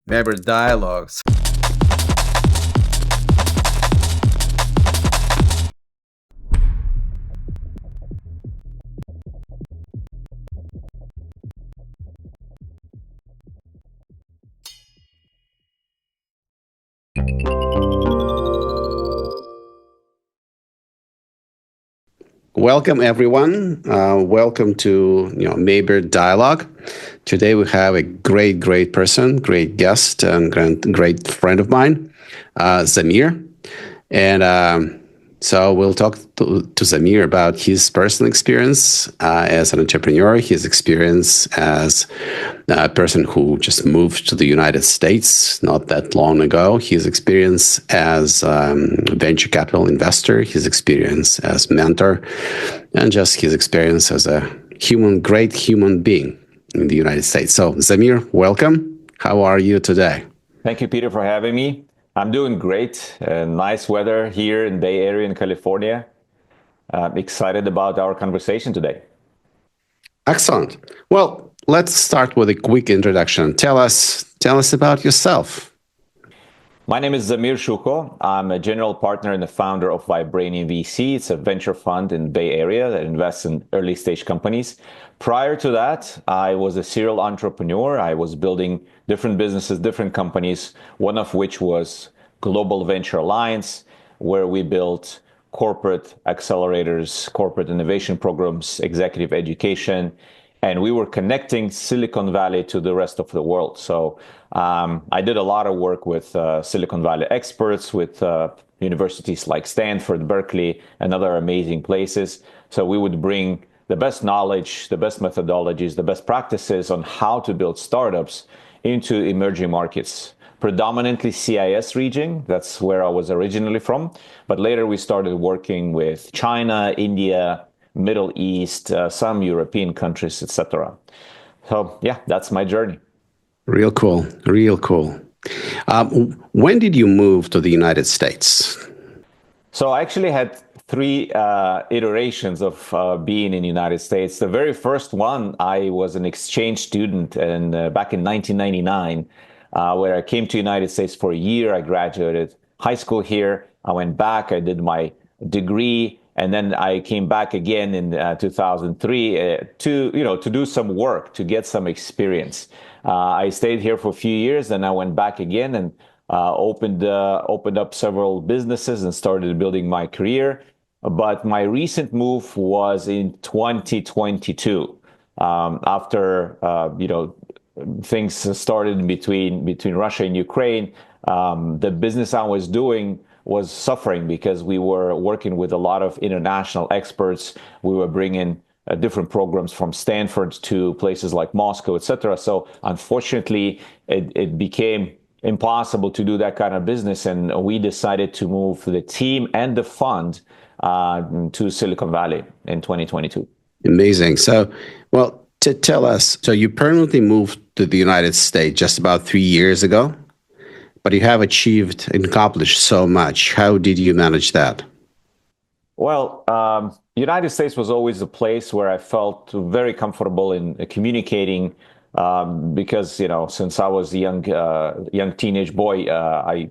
Mebert dialogues. Welcome, everyone. Welcome to Mebert Dialogue. Today we have a great person, great guest, and great friend of mine, Zamir. And so we'll talk to Zamir about his personal experience as an entrepreneur, his experience as a person who just moved to the United States not that long ago, his experience as venture capital investor, his experience as mentor, and just his experience as a great human being in the United States. So, Zamir, welcome. How are you today? Thank you, Peter, for having me. I'm doing great. Nice weather here in Bay Area in California. Excited about our conversation today. Excellent. Well, let's start with a quick introduction. Tell us about yourself. My name is Zamir Shuko. I'm a general partner and the founder of Vibranium VC. It's a venture fund in the Bay Area that invests in early stage companies. Prior to that, I was a serial entrepreneur. I was building different businesses, different companies, one of which was Global Venture Alliance, where we built corporate accelerators, corporate innovation programs, executive education, and we were connecting Silicon Valley to the rest of the world. So I did a lot of work with Silicon Valley experts, with universities like Stanford, Berkeley, and other amazing places. So we would bring the best knowledge, the best methodologies, the best practices on how to build startups into emerging markets, predominantly CIS region. That's where I was originally from. But later we started working with China, India, Middle East, some European countries, etc. So yeah, that's my journey. Real cool. When did you move to the United States? So I actually had three iterations of being in the United States. The very first one, I was an exchange student, and back in 1999, where I came to the United States for a year. I graduated high school here. I went back. I did my degree. And then I came back again in 2003 to do some work, to get some experience. I stayed here for a few years, then I went back again and opened up several businesses and started building my career. But my recent move was in 2022, after things started between Russia and Ukraine. The business I was doing was suffering because we were working with a lot of international experts. We were bringing different programs from Stanford to places like Moscow, etc. So unfortunately, it became impossible to do that kind of business, and we decided to move the team and the fund to Silicon Valley in 2022. Amazing. So, well, to tell us, so you permanently moved to the United States just about 3 years ago, but you have achieved and accomplished so much. How did you manage that? Well, United States was always a place where I felt very comfortable in communicating, because since I was a young teenage boy, I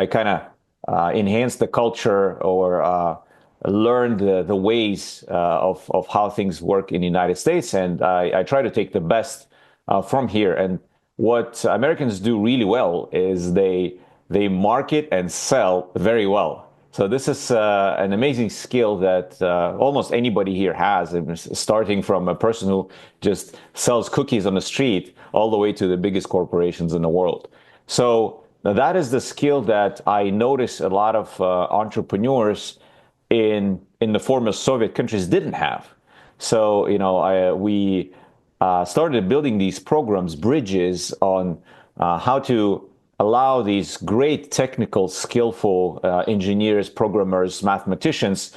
kind of enhanced the culture, or learned the ways of how things work in the United States, and I try to take the best from here. And what Americans do really well is they market and sell very well. So this is an amazing skill that almost anybody here has, starting from a person who just sells cookies on the street all the way to the biggest corporations in the world. So that is the skill that I notice a lot of entrepreneurs in the former Soviet countries didn't have. So we started building these programs, bridges on how to allow these great technical, skillful engineers, programmers, mathematicians,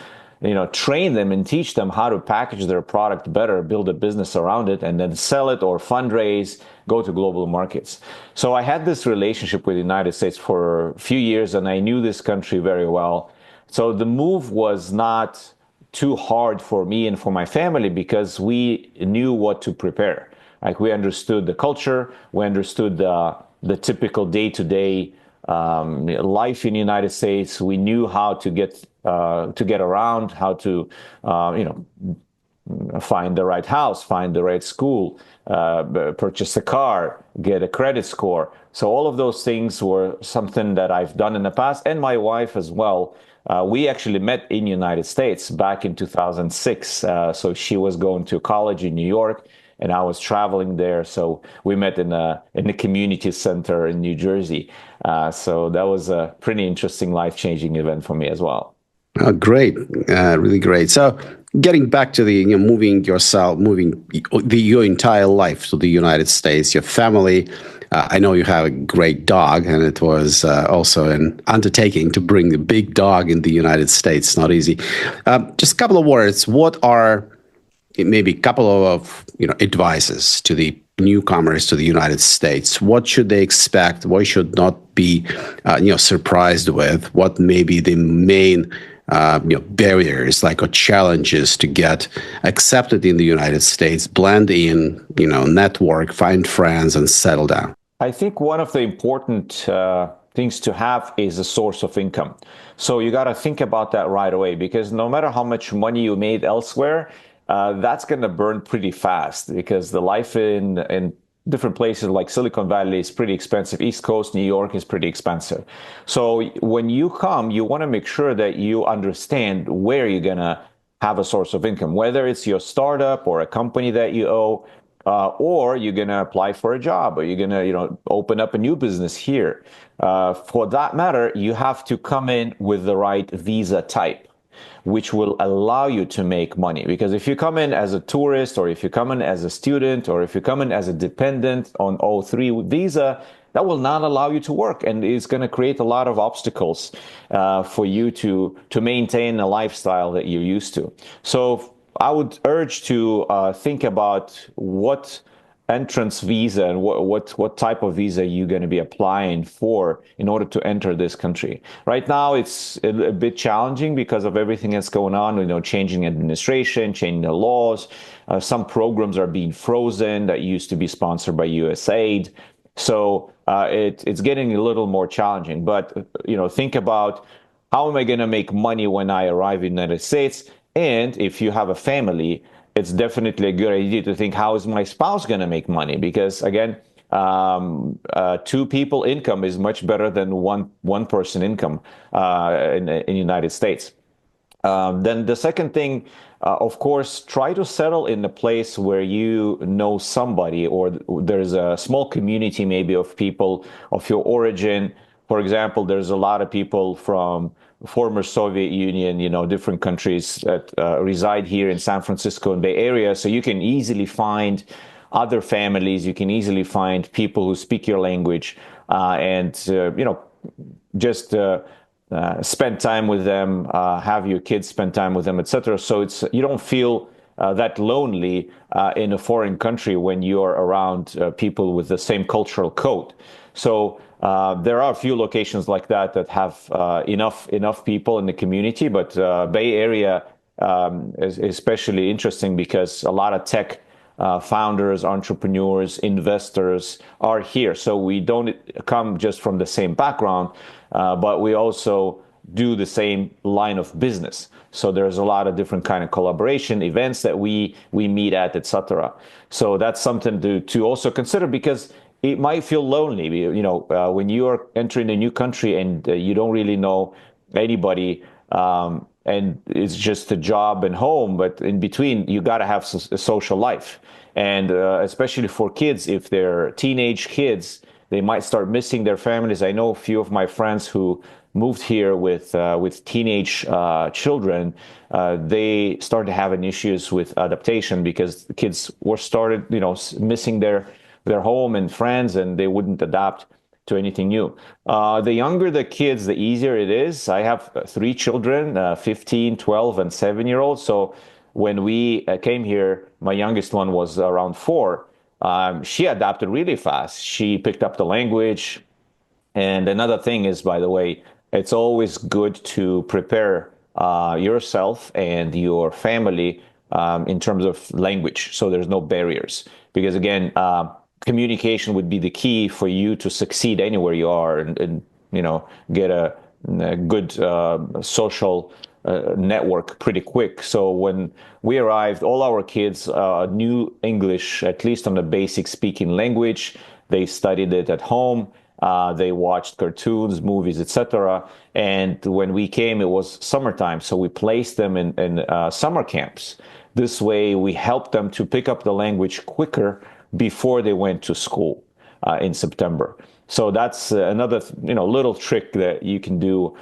train them and teach them how to package their product better, build a business around it, and then sell it or fundraise, go to global markets. So I had this relationship with the United States for a few years, and I knew this country very well. So the move was not too hard for me and for my family because we knew what to prepare. Like, we understood the culture, we understood the the typical day-to-day life in the United States. We knew how to get around, how to find the right house, find the right school, purchase a car, get a credit score. So all of those things were something that I've done in the past, and my wife as well. We actually met in the United States back in 2006. So she was going to college in New York, and I was traveling there. So we met in the community center in New Jersey. So that was a pretty interesting, life-changing event for me as well. Oh, great, really great. So, getting back to the moving yourself, your entire life to the United States, your family. I know you have a great dog, and it was also an undertaking to bring the big dog in the United States. Not easy. Just a couple of words. What are maybe a couple of advices to the newcomers to the United States? What should they expect? What should not be surprised with? What may be the main barriers or challenges to get accepted in the United States, blend in, network, find friends, and settle down? I think one of the important things to have is a source of income. So you got to think about that right away, because no matter how much money you made elsewhere, that's going to burn pretty fast, because the life in different places like Silicon Valley is pretty expensive. East Coast, New York is pretty expensive. So when you come, you want to make sure that you understand where you're going to have a source of income, whether it's your startup or a company that you owe, or you're going to apply for a job, or you're going to open up a new business here. For that matter, you have to come in with the right visa type, which will allow you to make money. Because if you come in as a tourist, or if you come in as a student, or if you come in as a dependent on O3 visa, that will not allow you to work, and it's going to create a lot of obstacles for you to maintain a lifestyle that you're used to. So I would urge to think about what entrance visa and what type of visa you're going to be applying for in order to enter this country. Right now, it's a bit challenging because of everything that's going on, changing administration, changing the laws. Some programs are being frozen that used to be sponsored by USAID. So it's getting a little more challenging. But, think about, how am I going to make money when I arrive in the United States? And if you have a family, it's definitely a good idea to think, how is my spouse going to make money? Because again, two people income is much better than one person income in the United States. Then the second thing, of course, try to settle in a place where you know somebody, or there's a small community maybe of people of your origin. For example, there's a lot of people from former Soviet Union, different countries that reside here in San Francisco and Bay Area. So you can easily find other families. You can easily find people who speak your language, and just spend time with them, have your kids spend time with them, etc. So you don't feel that lonely in a foreign country when you're around people with the same cultural code. So there are a few locations like that have enough people in the community, but Bay Area is especially interesting because a lot of tech founders, entrepreneurs, investors are here. So we don't come just from the same background, but we also do the same line of business. So there's a lot of different kind of collaboration events that we meet at, etc. So that's something to also consider, because it might feel lonely, when you are entering a new country and you don't really know anybody, and it's just a job and home, but in between, you got to have a social life. And especially for kids, if they're teenage kids, they might start missing their families. I know a few of my friends who moved here with teenage children. They started having issues with adaptation because the kids were started, missing their home and friends, and they wouldn't adapt to anything new. The younger the kids, the easier it is. I have three children, 15, 12, and 7-year-olds. So when we came here, my youngest one was around 4. She adapted really fast. She picked up the language. And another thing is, by the way, it's always good to prepare yourself and your family in terms of language, so there's no barriers. Because again, communication would be the key for you to succeed anywhere you are, and get a good social network pretty quick. So when we arrived, all our kids knew English, at least on the basic speaking language. They studied it at home. They watched cartoons, movies, etc. And when we came, it was summertime, so we placed them in summer camps. This way, we helped them to pick up the language quicker before they went to school in September. So that's another little trick that you can do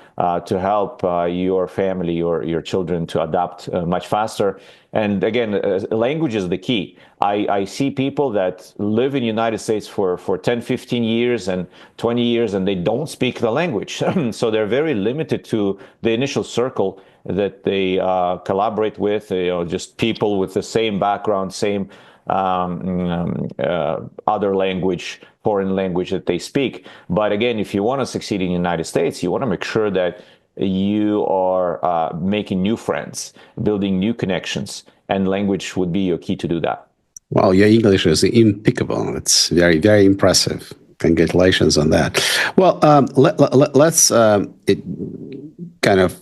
to help your family or your children to adapt much faster. And again, language is the key. I see people that live in the United States for 10, 15 years and 20 years, and they don't speak the language. So they're very limited to the initial circle that they collaborate with, just people with the same background, same other language, foreign language that they speak. But again, if you want to succeed in the United States, you want to make sure that you are making new friends, building new connections, and language would be your key to do that. Well, your English is impeccable. It's very, very impressive. Congratulations on that. Well, let's kind of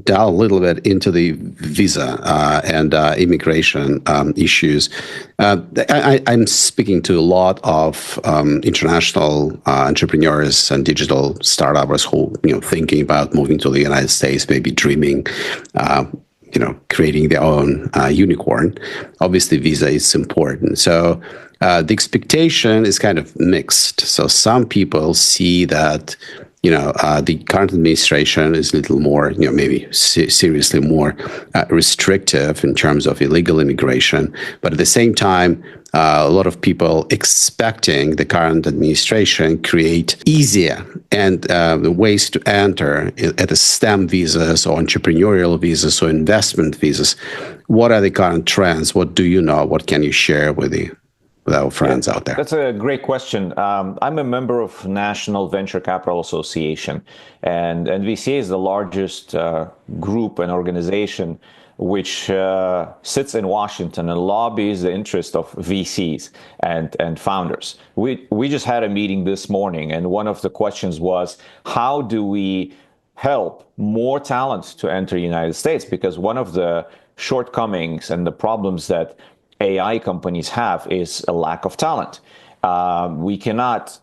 delve a little bit into the visa and immigration issues. I'm speaking to a lot of international entrepreneurs and digital startups who, thinking about moving to the United States, maybe dreaming, creating their own unicorn. Obviously, visa is important. So the expectation is kind of mixed. So some people see that, the current administration is a little more, maybe seriously more restrictive in terms of illegal immigration. But at the same time, a lot of people expecting the current administration create easier and ways to enter at the STEM visas or entrepreneurial visas or investment visas. What are the current trends? What do you know? What can you share with our friends out there? That's a great question. I'm a member of National Venture Capital Association, and NVCA is the largest group and organization which sits in Washington and lobbies the interest of VCs and founders. We just had a meeting this morning, and one of the questions was, how do we help more talent to enter the United States? Because one of the shortcomings and the problems that AI companies have is a lack of talent. We cannot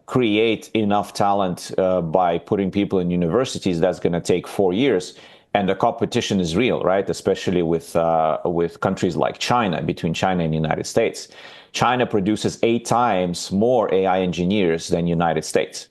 create enough talent by putting people in universities. That's going to take 4 years. And the competition is real, right? Especially with countries like China, between China and the United States. China produces 8 times more AI engineers than the United States.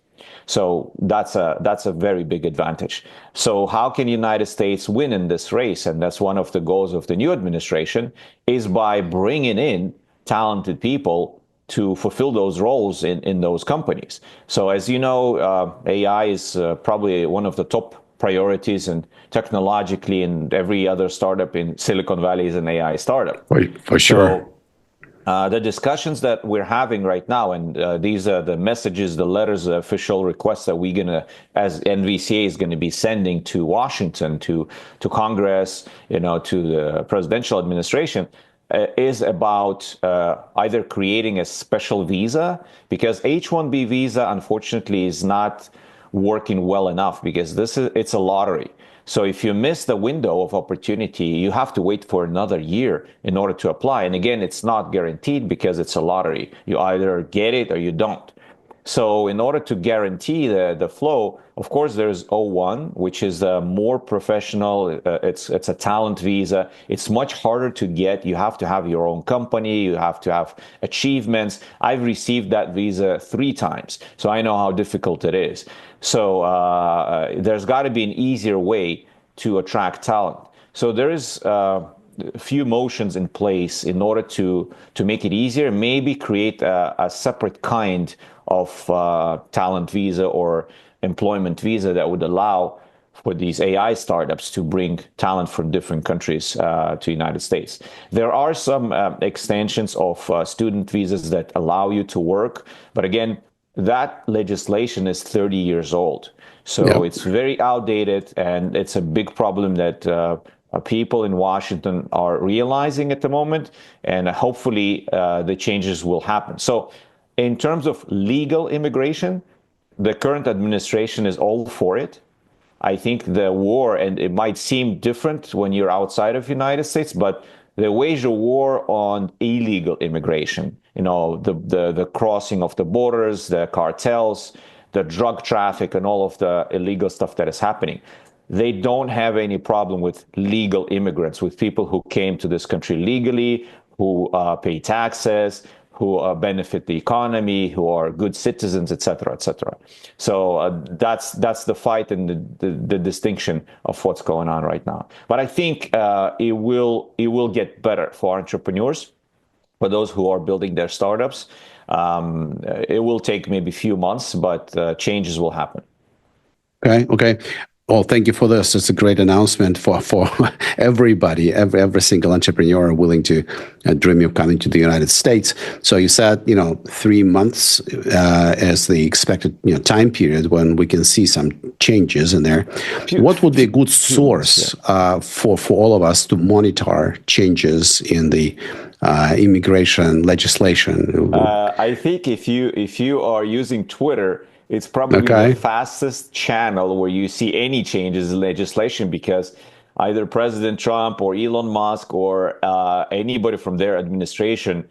So that's a very big advantage. So how can the United States win in this race? And that's one of the goals of the new administration, is by bringing in talented people to fulfill those roles in those companies. So as you know, AI is probably one of the top priorities, and technologically, and every other startup in Silicon Valley is an AI startup. For sure. So, the discussions that we're having right now, and these are the messages, the letters, the official requests that we're gonna, as NVCA, is going to be sending to Washington, to Congress, to the presidential administration, is about either creating a special visa, because H-1B visa, unfortunately, is not working well enough, because it's a lottery. So if you miss the window of opportunity, you have to wait for another year in order to apply. And again, it's not guaranteed because it's a lottery. You either get it or you don't. So in order to guarantee the flow, of course, there's O1, which is more professional. It's a talent visa. It's much harder to get. You have to have your own company. You have to have achievements. I've received that visa 3 times, so I know how difficult it is. So there's got to be an easier way to attract talent. So there is a few motions in place in order to make it easier. Maybe create a separate kind of talent visa or employment visa that would allow for these AI startups to bring talent from different countries to the United States. There are some extensions of student visas that allow you to work, but again, that legislation is 30 years old. So it's very outdated, and it's a big problem that people in Washington are realizing at the moment, and hopefully the changes will happen. So in terms of legal immigration, the current administration is all for it. I think the war, and it might seem different when you're outside of the United States, but they wage a war on illegal immigration. The crossing of the borders, the cartels, the drug traffic, and all of the illegal stuff that is happening. They don't have any problem with legal immigrants, with people who came to this country legally, who pay taxes, who benefit the economy, who are good citizens, et cetera, et cetera. So that's the fight and the distinction of what's going on right now. But I think it will get better for entrepreneurs, for those who are building their startups. It will take maybe a few months, but changes will happen. Okay. Well, thank you for this. It's a great announcement for everybody, every single entrepreneur willing to dream of coming to the United States. So you said, 3 months as the expected time period when we can see some changes in there. What would be a good source for all of us to monitor changes in the immigration legislation? I think if you are using Twitter, it's probably the fastest channel where you see any changes in legislation, because either President Trump or Elon Musk or anybody from their administration,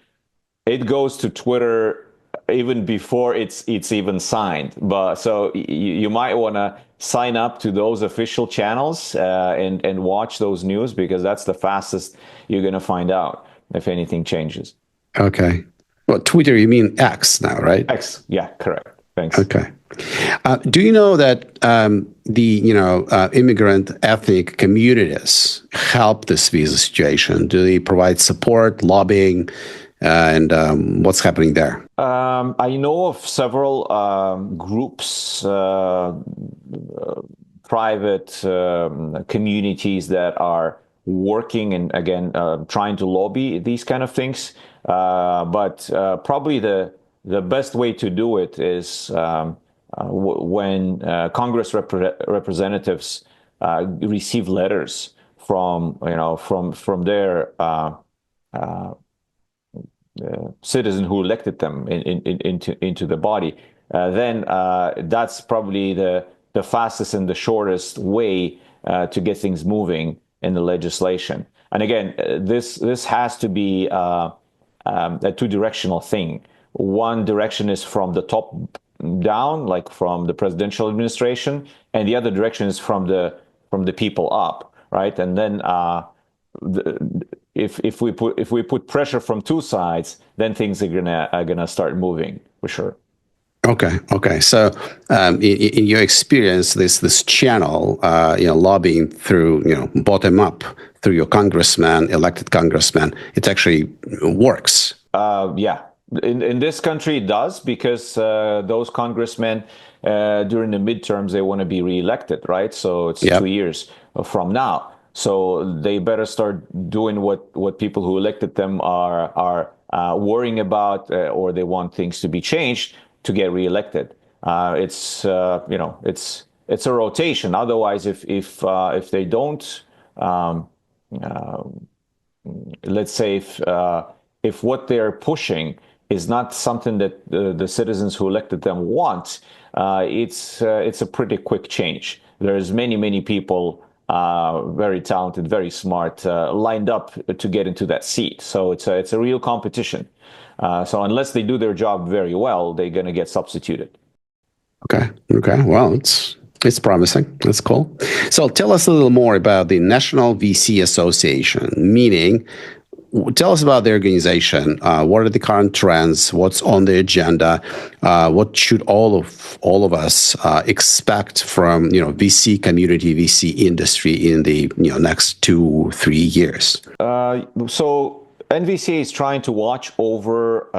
it goes to Twitter even before it's even signed. But so you might want to sign up to those official channels and watch those news, because that's the fastest you're going to find out if anything changes. Okay. Well, Twitter, you mean X now, right? X, yeah, correct. Thanks. Okay. Do you know that the immigrant ethnic communities help this visa situation? Do they provide support, lobbying, and what's happening there? I know of several groups, private communities that are working and again trying to lobby these kind of things. But probably the best way to do it is when Congress representatives receive letters from their citizen who elected them into the body. Then that's probably the fastest and the shortest way to get things moving in the legislation. And again, this has to be a two-directional thing. One direction is from the top down, like from the presidential administration, and the other direction is from the people up, right? And then if we put pressure from two sides, then things are gonna start moving for sure. Okay. So, in your experience, this channel, lobbying through, bottom up through your elected congressman, it actually works. Yeah. In this country, it does, because those congressmen during the midterms, they want to be reelected, right? So it's 2 years from now. So they better start doing what people who elected them are worrying about, or they want things to be changed to get reelected. It's a rotation. Otherwise, if they don't, let's say if what they're pushing is not something that the citizens who elected them want, it's a pretty quick change. There's many people, very talented, very smart, lined up to get into that seat. So it's a real competition. So unless they do their job very well, they're going to get substituted. Okay. Well, it's promising. That's cool. So tell us a little more about the National VC Association, meaning tell us about the organization. What are the current trends? What's on the agenda? What should all of us expect from VC community, VC industry in the next 2-3 years? So NVCA is trying to watch over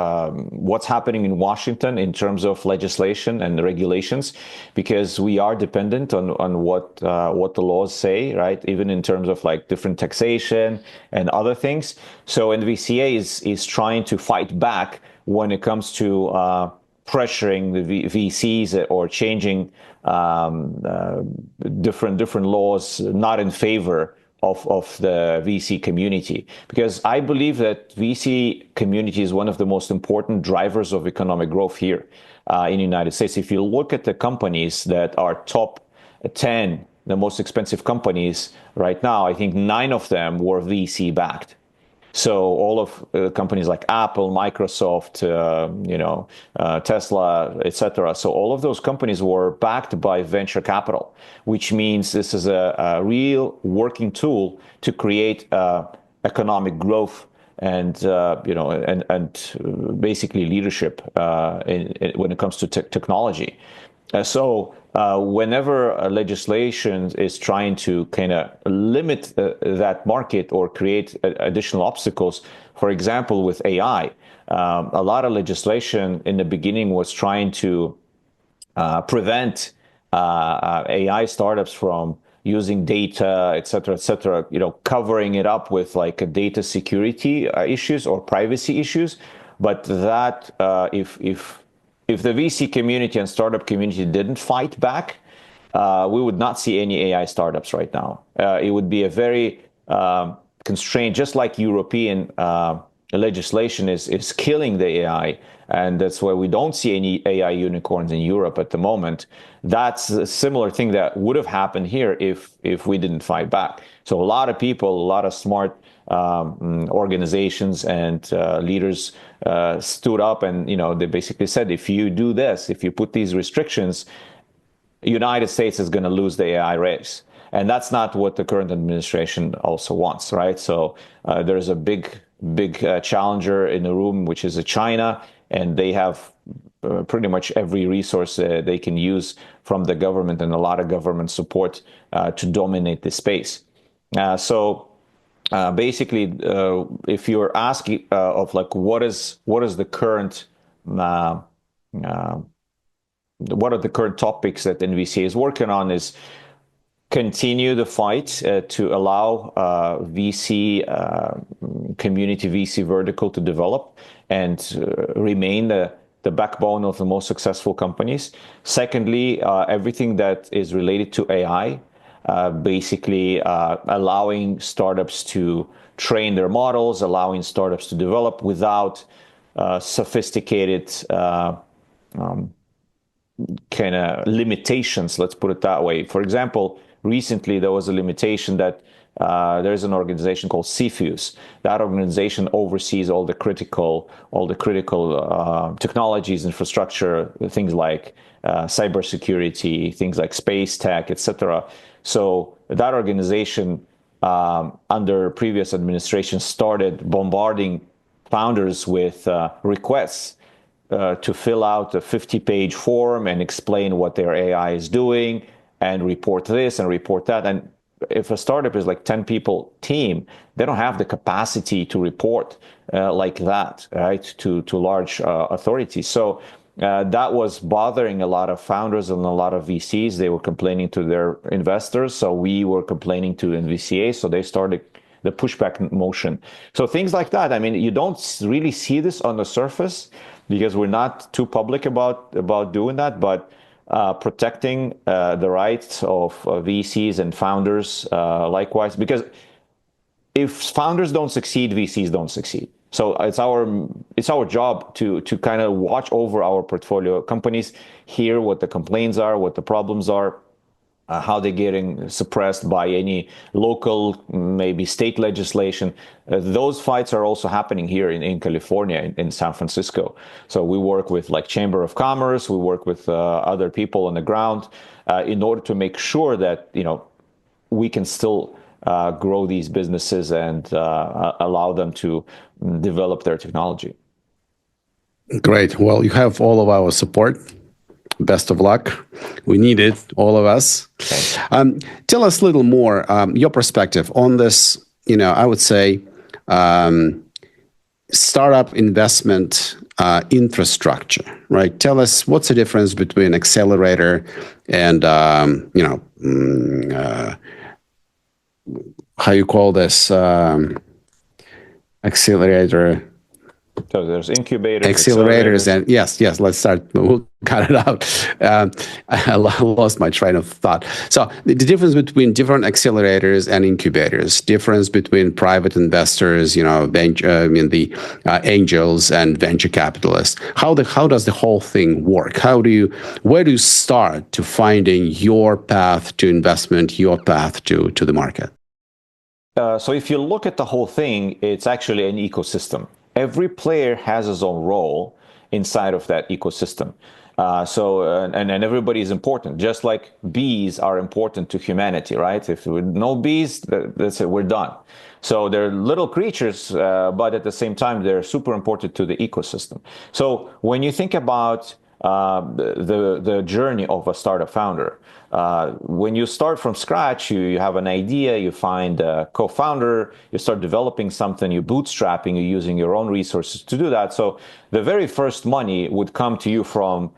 what's happening in Washington in terms of legislation and the regulations, because we are dependent on what the laws say, right? Even in terms of like different taxation and other things. So NVCA is trying to fight back when it comes to pressuring the VCs or changing different laws not in favor of the VC community, because I believe that VC community is one of the most important drivers of economic growth here in the United States. If you look at the companies that are top 10, the most expensive companies right now, I think 9 of them were VC backed. So all of companies like Apple, Microsoft, Tesla, etc. So all of those companies were backed by venture capital, which means this is a real working tool to create economic growth and basically leadership when it comes to technology. Whenever legislation is trying to kind of limit that market or create additional obstacles, for example, with AI, a lot of legislation in the beginning was trying to prevent AI startups from using data, et cetera, covering it up with like a data security issues or privacy issues. But that if the VC community and startup community didn't fight back, we would not see any AI startups right now. It would be a very constrained, just like European legislation is killing the AI, and that's why we don't see any AI unicorns in Europe at the moment. That's a similar thing that would have happened here if we didn't fight back. So a lot of people, a lot of smart organizations and leaders stood up, and they basically said, if you do this, if you put these restrictions, United States is going to lose the AI race. And that's not what the current administration also wants, right? So there's a big challenger in the room, which is China, and they have pretty much every resource they can use from the government and a lot of government support to dominate the space. Basically, if you're asking of like what is the current what are the current topics that NVCA is working on, is continue the fight to allow VC community, VC vertical to develop and remain the backbone of the most successful companies. Secondly, everything that is related to AI, basically allowing startups to train their models, allowing startups to develop without sophisticated kind of limitations, let's put it that way. For example, recently there was a limitation that there's an organization called CFIUS. That organization oversees all the critical technologies, infrastructure, things like cybersecurity, things like space tech, etc. So that organization, under previous administration, started bombarding founders with requests to fill out a 50-page form and explain what their AI is doing and report this and report that. And if a startup is like 10 people team, they don't have the capacity to report like that, right, to large authorities. So that was bothering a lot of founders and a lot of VCs. They were complaining to their investors. So we were complaining to NVCA. So they started the pushback motion. So things like that. I mean, you don't really see this on the surface because we're not too public about doing that, but protecting the rights of VCs and founders likewise, because if founders don't succeed, VCs don't succeed. So it's our job to kind of watch over our portfolio companies, hear what the complaints are, what the problems are, how they're getting suppressed by any local, maybe state legislation. Those fights are also happening here in California, in San Francisco. So we work with like Chamber of Commerce, we work with other people on the ground in order to make sure that, we can still grow these businesses and allow them to develop their technology. Great. Well, you have all of our support. Best of luck. We need it, all of us. Tell us a little more, your perspective on this, I would say, startup investment infrastructure, right? Tell us what's the difference between accelerator and, how you call this, accelerator. So there's incubators, Accelerators, accelerators. and yes, let's start. We'll cut it out. I lost my train of thought. So the difference between different accelerators and incubators, difference between private investors, the angels and venture capitalists. How does the whole thing work? Where do you start to finding your path to investment, your path to the market? So if you look at the whole thing, it's actually an ecosystem. Every player has his own role inside of that ecosystem. And everybody is important, just like bees are important to humanity, right? If with no bees, that's it, we're done. So they're little creatures, but at the same time, they're super important to the ecosystem. So when you think about the journey of a startup founder, when you start from scratch, you have an idea, you find a co-founder, you start developing something, you're bootstrapping, you're using your own resources to do that. So the very first money would come to you from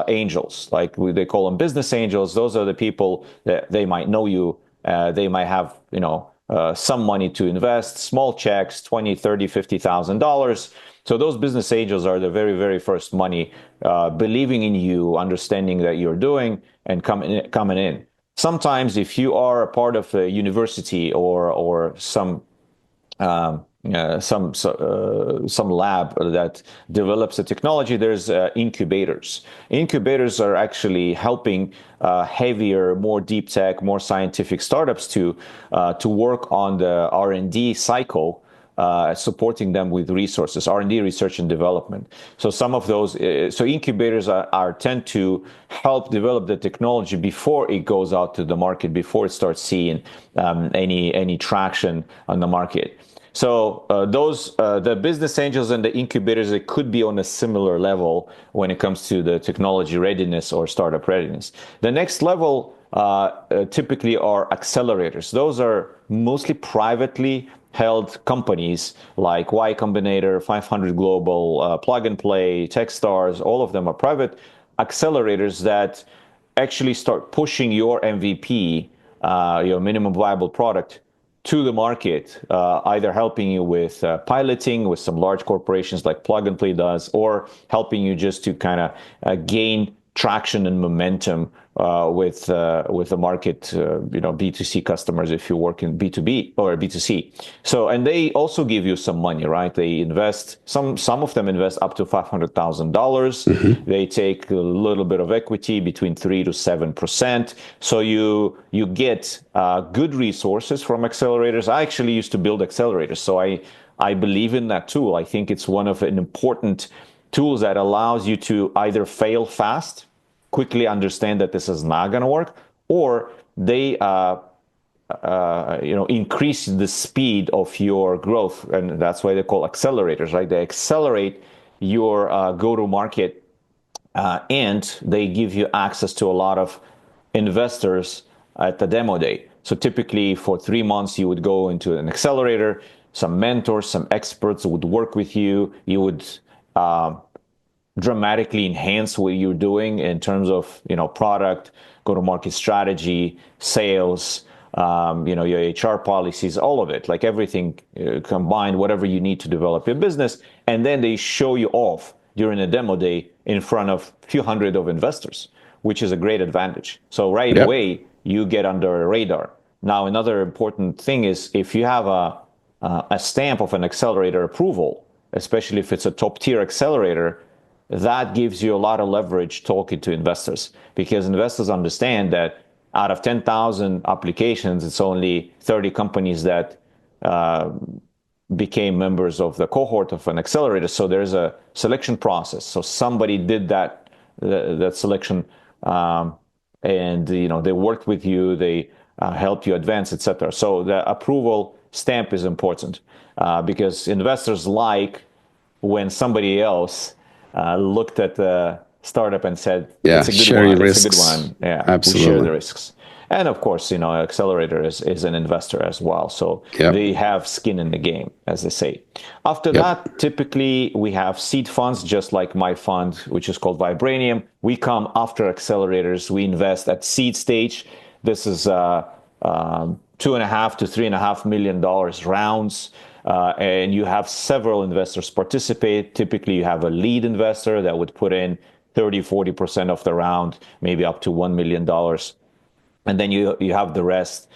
angels, like they call them business angels. Those are the people that they might know you. They might have, some money to invest, small checks, 20, 30, $50,000. So those business angels are the very, very first money, believing in you, understanding that you're doing, and coming in. Sometimes, if you are a part of a university or some lab that develops a technology, there's incubators. Incubators are actually helping heavier, more deep tech, more scientific startups to work on the R&D cycle, supporting them with resources, R&D, research and development. So some of those, so incubators tend to help develop the technology before it goes out to the market, before it starts seeing any traction on the market. So the business angels and the incubators, it could be on a similar level when it comes to the technology readiness or startup readiness. The next level typically are accelerators. Those are mostly privately held companies like Y Combinator, 500 Global, Plug and Play, Techstars. All of them are private accelerators that actually start pushing your MVP, your minimum viable product, to the market, either helping you with piloting with some large corporations like Plug and Play does, or helping you just to kind of gain traction and momentum with the market, B2C customers if you work in B2B or B2C. So, and they also give you some money, right? They invest, some of them invest up to $500,000. Mm-hmm. They take a little bit of equity, between 3 to 7%. So you get good resources from accelerators. I actually used to build accelerators, so I believe in that tool. I think it's one of an important tools that allows you to either fail fast, quickly understand that this is not going to work, or they increase the speed of your growth, and that's why they call accelerators, right? They accelerate your go-to-market, and they give you access to a lot of investors at the demo day. So typically for 3 months, you would go into an accelerator, some mentors, some experts would work with you. You would dramatically enhance what you're doing in terms of, product, go-to-market strategy, sales, your HR policies, all of it, like everything combined, whatever you need to develop your business. And then they show you off during a demo day in front of a few hundred of investors, which is a great advantage. So right away, you get under a radar. Now, another important thing is if you have a stamp of an accelerator approval, especially if it's a top tier accelerator, that gives you a lot of leverage talking to investors, because investors understand that out of 10,000 applications, it's only 30 companies that became members of the cohort of an accelerator. So there's a selection process. So somebody did that selection, and they worked with you, they helped you advance, etc. So the approval stamp is important, because investors like when somebody else looked at the startup and said, "Yeah, it's a good share one. your It's risks." a good one. Yeah, Absolutely. we share the risks. And of course, Accelerator is an investor as well. So they have skin in the game, as they say. After that, typically we have seed funds, just like my fund, which is called Vibranium. We come after accelerators. We invest at seed stage. This is $2.5 to $3.5 million rounds. and you have several investors participate. Typically, you have a lead investor that would put in 30-40% of the round, maybe up to $1 million. And then you have the rest,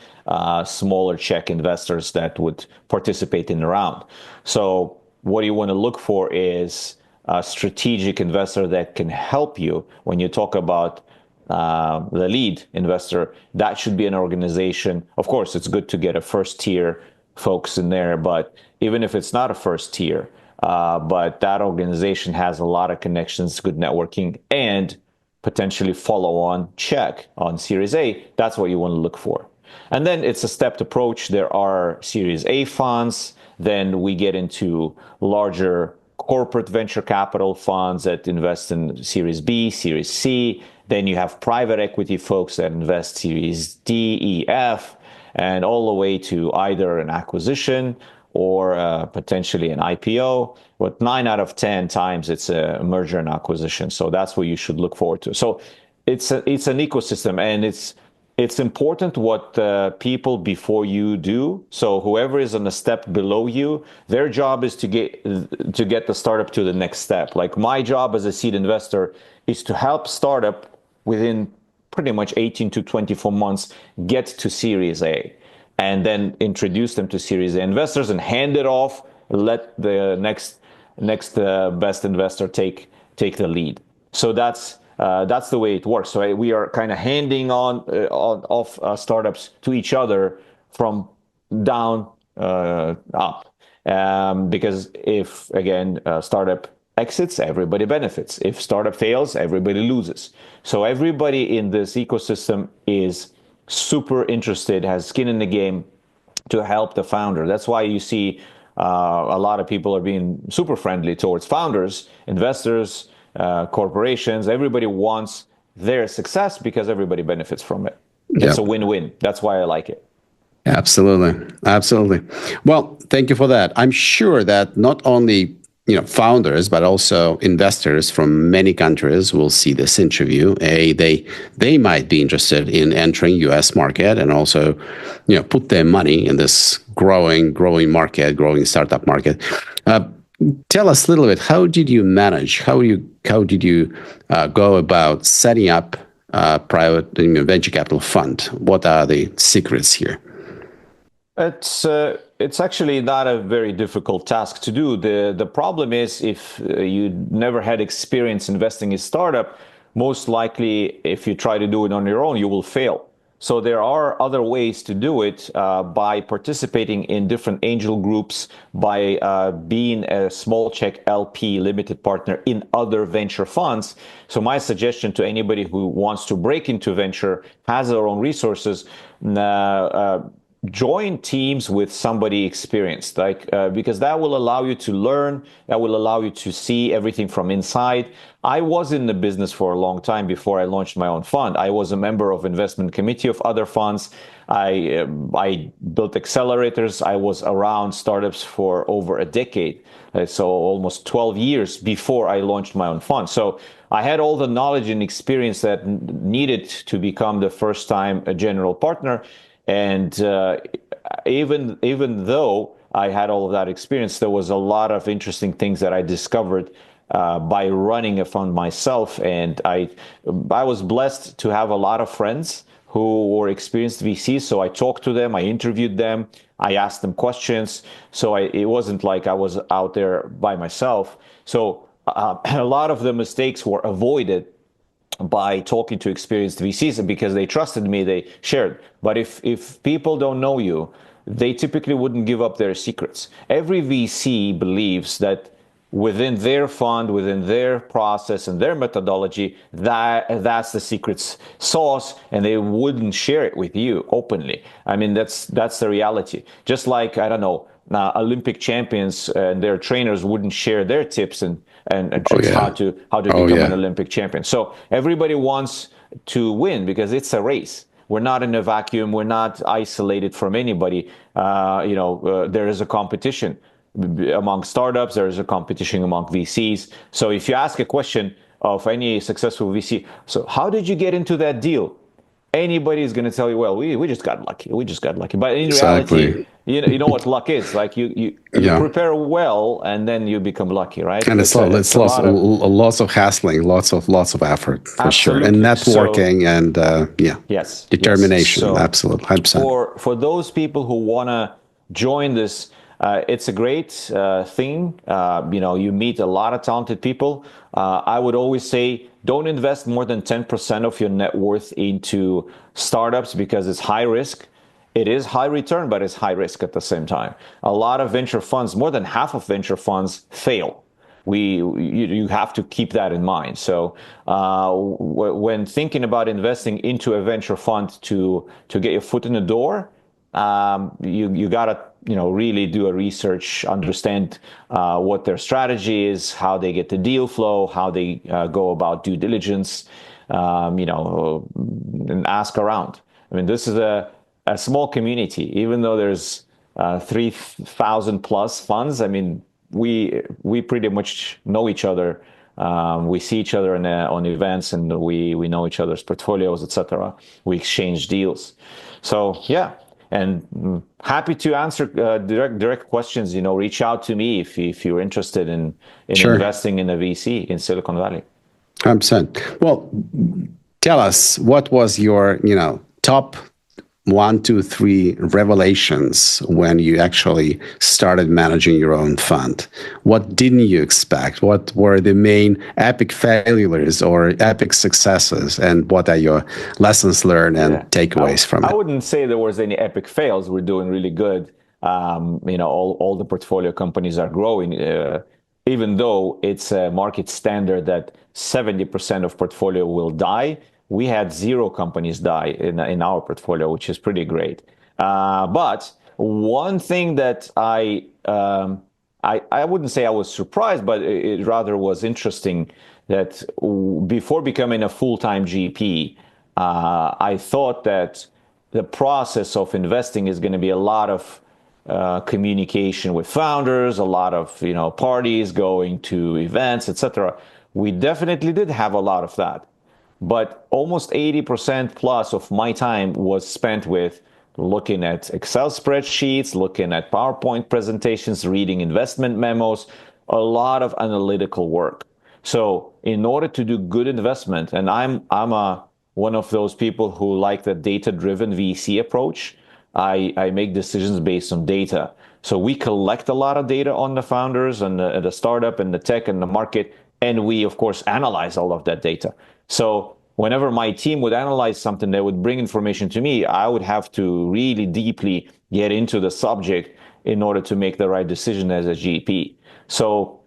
smaller check investors that would participate in the round. So what you want to look for is a strategic investor that can help you. When you talk about the lead investor, that should be an organization. Of course, it's good to get a first tier folks in there, but even if it's not a first tier, but that organization has a lot of connections, good networking, and potentially follow on check on Series A, that's what you want to look for. And then it's a stepped approach. There are Series A funds. Then we get into larger corporate venture capital funds that invest in Series B, Series C. Then you have private equity folks that invest Series D, E, F, and all the way to either an acquisition or potentially an IPO. But 9 out of 10 times it's a merger and acquisition. So that's what you should look forward to. So it's an ecosystem, and it's important what people before you do. So whoever is on a step below you, their job is to get the startup to the next step. Like my job as a seed investor is to help startup within pretty much 18 to 24 months get to Series A, and then introduce them to Series A investors and hand it off. Let the next best investor take the lead. So that's the way it works. So we are kind of handing off startups to each other from down up, because if again startup exits, everybody benefits. If startup fails, everybody loses. So everybody in this ecosystem is super interested, has skin in the game to help the founder. That's why you see a lot of people are being super friendly towards founders, investors, corporations. Everybody wants their success because everybody benefits from it. It's a win-win. That's why I like it. Absolutely. Absolutely. Well, thank you for that. I'm sure that not only founders, but also investors from many countries will see this interview. They might be interested in entering U.S. market and also, put their money in this growing market, growing startup market. Tell us a little bit. How did you manage? How did you go about setting up a private venture capital fund? What are the secrets here? It's actually not a very difficult task to do. The problem is if you never had experience investing in startup, most likely if you try to do it on your own, you will fail. So there are other ways to do it by participating in different angel groups, by being a small check LP limited partner in other venture funds. So my suggestion to anybody who wants to break into venture, has their own resources, join teams with somebody experienced, because that will allow you to learn, that will allow you to see everything from inside. I was in the business for a long time before I launched my own fund. I was a member of investment committee of other funds. I built Accelerators. I was around startups for over a decade, so almost 12 years before I launched my own fund. So I had all the knowledge and experience that needed to become the first time a general partner. And even though I had all of that experience, there was a lot of interesting things that I discovered by running a fund myself. And I was blessed to have a lot of friends who were experienced VCs. So I talked to them, I interviewed them, I asked them questions. So it wasn't like I was out there by myself. So a lot of the mistakes were avoided by talking to experienced VCs, and because they trusted me, they shared. But if people don't know you, they typically wouldn't give up their secrets. Every VC believes that within their fund, within their process and their methodology, that's the secret sauce, and they wouldn't share it with you openly. I mean, that's the reality. Just like, I don't know, Olympic champions and their trainers wouldn't share their tips and tricks how to become an Olympic champion. So everybody wants to win because it's a race. We're not in a vacuum. We're not isolated from anybody. There is a competition among startups. There is a competition among VCs. So if you ask a question of any successful VC, so how did you get into that deal? anybody is going to tell you, well, we just got lucky. We just got lucky. But in reality, Exactly. you know what luck is. Like you Yeah. prepare well and then you become lucky, right? And It's it's a lot of lots of hassling, lots of effort for sure, and absolutely. So networking and yeah, yes. determination. So Absolutely, 100%. for those people who want to join this, it's a great thing. You meet a lot of talented people. I would always say don't invest more than 10% of your net worth into startups because it's high risk. It is high return, but it's high risk at the same time. A lot of venture funds, more than half of venture funds, fail. You have to keep that in mind. So when thinking about investing into a venture fund to get your foot in the door, you gotta really do a research, understand what their strategy is, how they get the deal flow, how they go about due diligence, and ask around. I mean, this is a small community, even though there's 3,000 plus funds. I mean, we pretty much know each other. We see each other on events, and we know each other's portfolios, etc. We exchange deals. So yeah, and happy to answer direct questions. Reach out to me if you're interested in Sure, investing in a VC in Silicon Valley. 100%. Well, tell us what was your top one, two, three revelations when you actually started managing your own fund? What didn't you expect? What were the main epic failures or epic successes? And what are your lessons learned and Yeah, takeaways from I it? wouldn't say there was any epic fails. We're doing really good. All the portfolio companies are growing, even though it's a market standard that 70% of portfolio will die. We had zero companies die in our portfolio, which is pretty great. But one thing that I wouldn't say I was surprised, but it rather was interesting that before becoming a full-time GP, I thought that the process of investing is going to be a lot of communication with founders, a lot of parties, going to events, etc. We definitely did have a lot of that, but almost 80% plus of my time was spent with looking at Excel spreadsheets, looking at PowerPoint presentations, reading investment memos, a lot of analytical work. So in order to do good investment, and I'm a one of those people who like the data-driven VC approach. I make decisions based on data. So we collect a lot of data on the founders and the startup and the tech and the market, and we of course analyze all of that data. So whenever my team would analyze something, they would bring information to me. I would have to really deeply get into the subject in order to make the right decision as a GP. So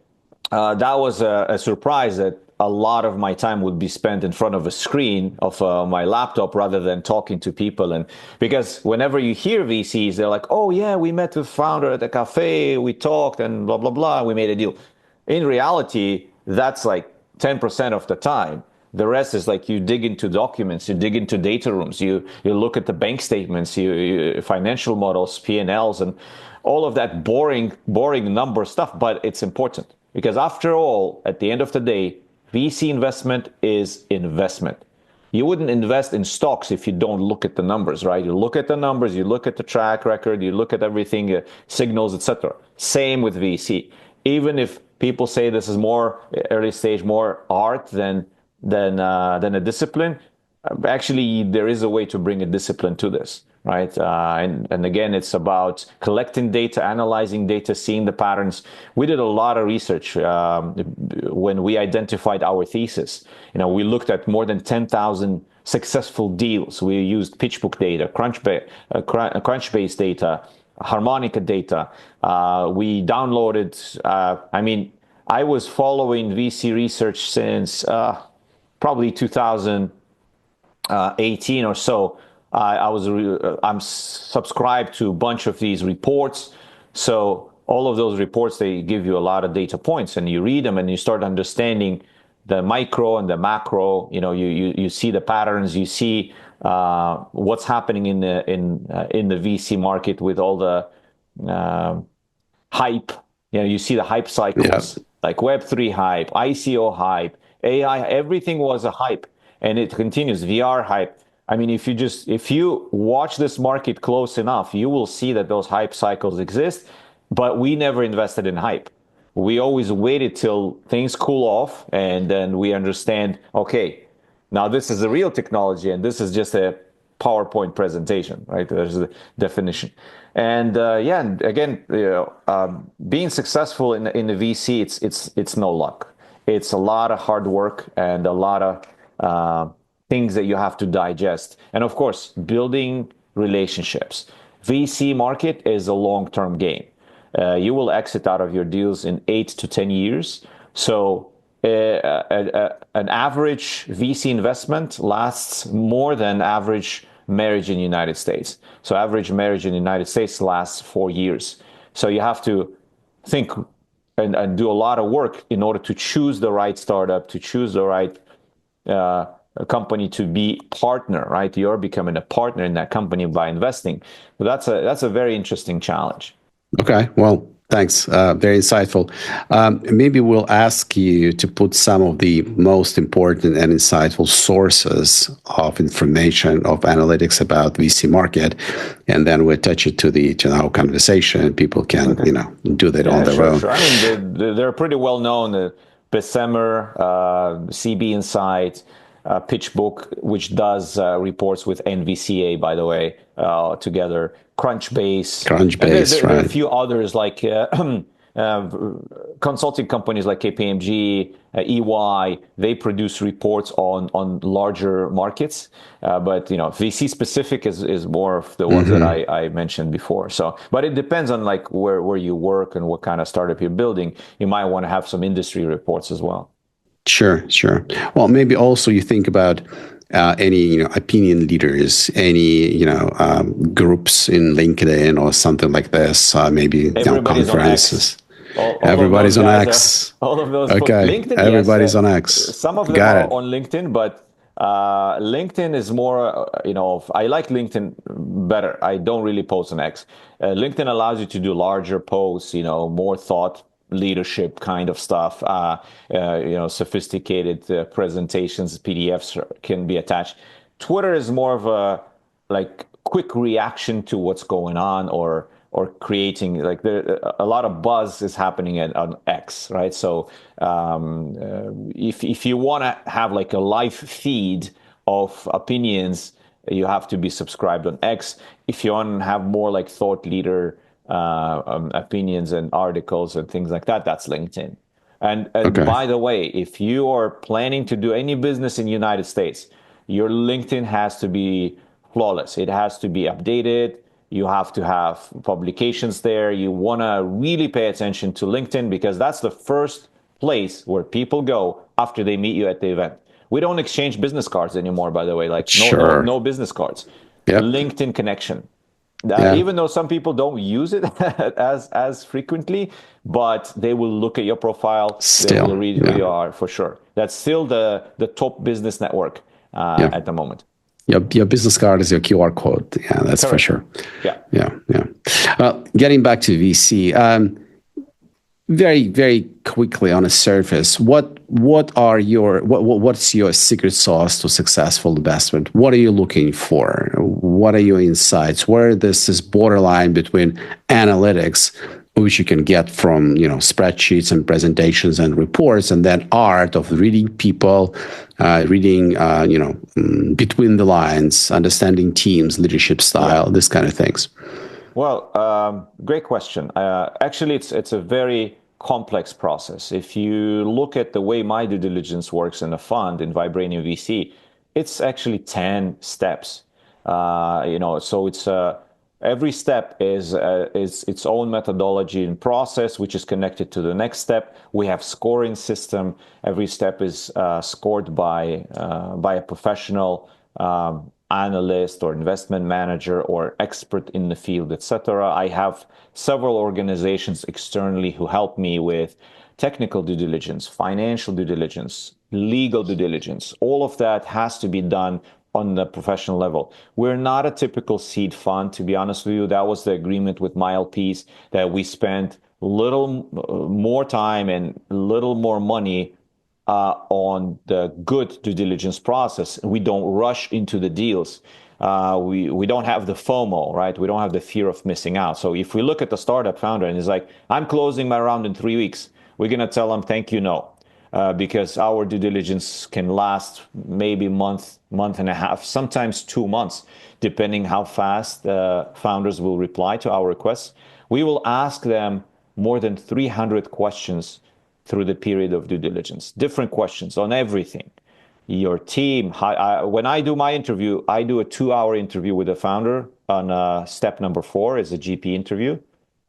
that was a surprise that a lot of my time would be spent in front of a screen of my laptop rather than talking to people. And because whenever you hear VCs, they're like, oh yeah, we met with founder at a cafe, we talked and blah, blah, blah, we made a deal. In reality, that's like 10% of the time. The rest is like you dig into documents, you dig into data rooms, you look at the bank statements, you financial models, P&Ls, and all of that boring number stuff. But it's important because after all, at the end of the day, VC investment is investment. You wouldn't invest in stocks if you don't look at the numbers, right? You look at the numbers, you look at the track record, you look at everything, signals, etc. Same with VC. Even if people say this is more early stage, more art than a discipline, actually there is a way to bring a discipline to this, right? And again, it's about collecting data, analyzing data, seeing the patterns. We did a lot of research when we identified our thesis. We looked at more than 10,000 successful deals. We used PitchBook data, Crunchbase data, Harmonica data. We downloaded, I was following VC research since probably 2018 or so. I'm subscribed to a bunch of these reports. So all of those reports, they give you a lot of data points, and you read them and you start understanding the micro and the macro. You see the patterns, you see what's happening in the VC market with all the hype. You see the hype Yeah, cycles like Web3 hype, ICO hype, AI, everything was a hype, and it continues. VR hype. I mean, if you watch this market close enough, you will see that those hype cycles exist, but we never invested in hype. We always waited till things cool off, and then we understand, okay, now this is a real technology, and this is just a PowerPoint presentation, right? There's a definition. And yeah, and again, being successful in the VC, it's no luck. It's a lot of hard work and a lot of things that you have to digest. And of course, building relationships. VC market is a long-term game. You will exit out of your deals in 8 to 10 years. So an average VC investment lasts more than average marriage in the United States. So average marriage in the United States lasts 4 years. So you have to think and do a lot of work in order to choose the right startup, to choose the right company to be partner, right? You're becoming a partner in that company by investing. But that's a very interesting challenge. Okay, well, thanks. Very insightful. Maybe we'll ask you to put some of the most important and insightful sources of information, of analytics about VC market, and then we'll touch it to our conversation. People can, do that on their own. Sure. I mean, they're pretty well known. Bessemer, CB Insight, PitchBook, which does reports with NVCA, by the way, together. Crunchbase. There are a few others like consulting companies like KPMG, EY. They produce reports on larger markets, but VC specific is more of the ones that I mentioned before. So, but it depends on like where you work and what kind of startup you're building. You might want to have some industry reports as well. Sure. Well, maybe also you think about any opinion leaders, any groups in LinkedIn or something like this. Maybe conferences. Everybody's on X. All of those. Okay. LinkedIn, everybody's on X. Some of them are on LinkedIn, but LinkedIn is more. I like LinkedIn better. I don't really post on X. LinkedIn allows you to do larger posts. More thought leadership kind of stuff, sophisticated presentations, PDFs can be attached. Twitter is more of a like quick reaction to what's going on or creating like a lot of buzz is happening on X, right? So if you want to have like a live feed of opinions, you have to be subscribed on X. If you want to have more like thought leader opinions and articles and things like that, that's LinkedIn. And by the way, if you are planning to do any business in the United States, your LinkedIn has to be flawless. It has to be updated. You have to have publications there. You want to really pay attention to LinkedIn because that's the first place where people go after they meet you at the event. We don't exchange business cards anymore, by the way, like no business cards. Yep. LinkedIn connection. Even though some people don't use it as frequently, but they will look at your profile, they will read who you are for sure. That's still the top business network at the moment. Your business card is your QR code. Yeah, that's correct. For sure. Yeah. Getting back to VC, very, very quickly on a surface, what's your secret sauce to successful investment? What are you looking for? What are your insights? Where this borderline between analytics, which you can get from spreadsheets and presentations and reports, and then art of reading people, reading between the lines, understanding teams, leadership style, this kind of things. Well, great question. Actually, it's a very complex process. If you look at the way my due diligence works in a fund in Vibranium VC, it's actually 10 steps. So it's every step is its own methodology and process, which is connected to the next step. We have scoring system. Every step is scored by a professional analyst or investment manager or expert in the field, etc. I have several organizations externally who help me with technical due diligence, financial due diligence, legal due diligence. All of that has to be done on the professional level. We're not a typical seed fund, to be honest with you. That was the agreement with my LPs, that we spent little more time and little more money on the good due diligence process. We don't rush into the deals. We don't have the FOMO, right? We don't have the fear of missing out. So if we look at the startup founder and he's like, I'm closing my round in 3 weeks, we're going to tell him, thank you, no. Because our due diligence can last maybe month and a half, sometimes 2 months, depending how fast founders will reply to our requests. We will ask them more than 300 questions through the period of due diligence, different questions on everything. Your team, when I do my interview, I do a 2-hour interview with the founder on step number 4 is a GP interview.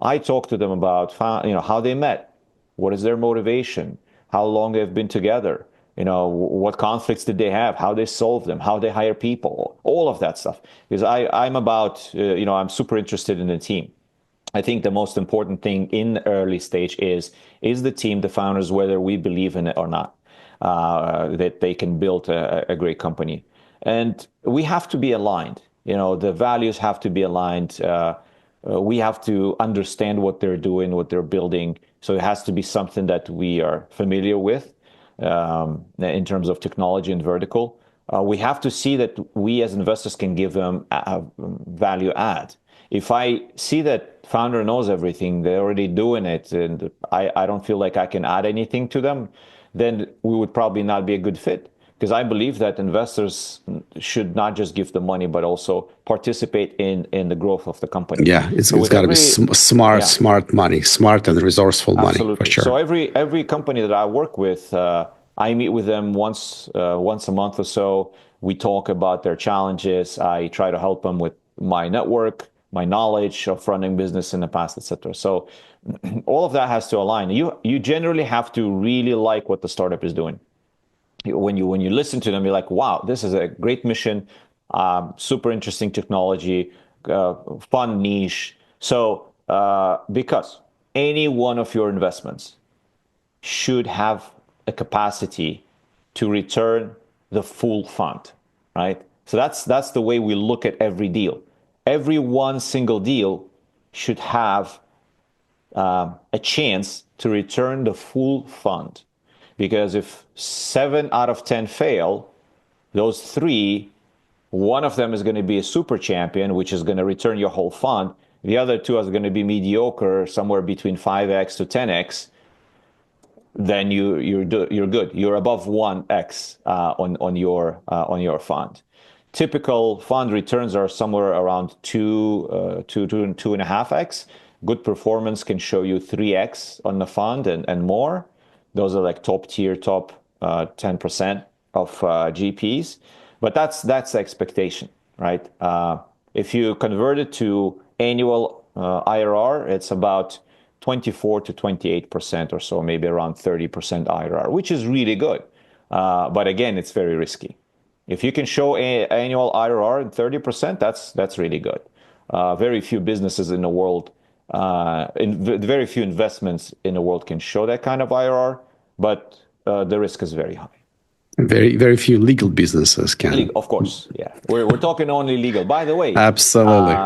I talk to them about how they met, what is their motivation, how long they've been together, what conflicts did they have, how they solve them, how they hire people, all of that stuff. Because I'm super interested in the team. I think the most important thing in the early stage is the team, the founders, whether we believe in it or not, that they can build a great company. And we have to be aligned. The values have to be aligned. We have to understand what they're doing, what they're building. So it has to be something that we are familiar with in terms of technology and vertical. We have to see that we as investors can give them a value add. If I see that founder knows everything, they're already doing it, and I don't feel like I can add anything to them, then we would probably not be a good fit. Because I believe that investors should not just give the money, but also participate in the growth of the company. Yeah, it's So with got to be every smart money, smart and resourceful money for absolutely. sure. So every company that I work with, I meet with them once a month or so. We talk about their challenges. I try to help them with my network, my knowledge of running business in the past, etc. So all of that has to align. You generally have to really like what the startup is doing. When you listen to them, you're like, wow, this is a great mission, super interesting technology, fun niche. So because any one of your investments should have a capacity to return the full fund, right? So that's the way we look at every deal. Every one single deal should have a chance to return the full fund. Because if 7 out of 10 fail, those 3, one of them is going to be a super champion, which is going to return your whole fund. The other 2 are going to be mediocre, somewhere between 5x to 10x. Then you're good. You're above 1x on your fund. Typical fund returns are somewhere around 2.5x. Good performance can show you 3x on the fund and more. Those are like top tier, top 10% of GPs. But that's the expectation, right? If you convert it to annual IRR, it's about 24 to 28% or so, maybe around 30% IRR, which is really good. But again, it's very risky. If you can show annual IRR at 30%, that's really good. Very few businesses in the world, very few investments in the world can show that kind of IRR, but the risk is very high. Very, very few legal businesses can. Of course, yeah. We're talking only legal. By the way, absolutely,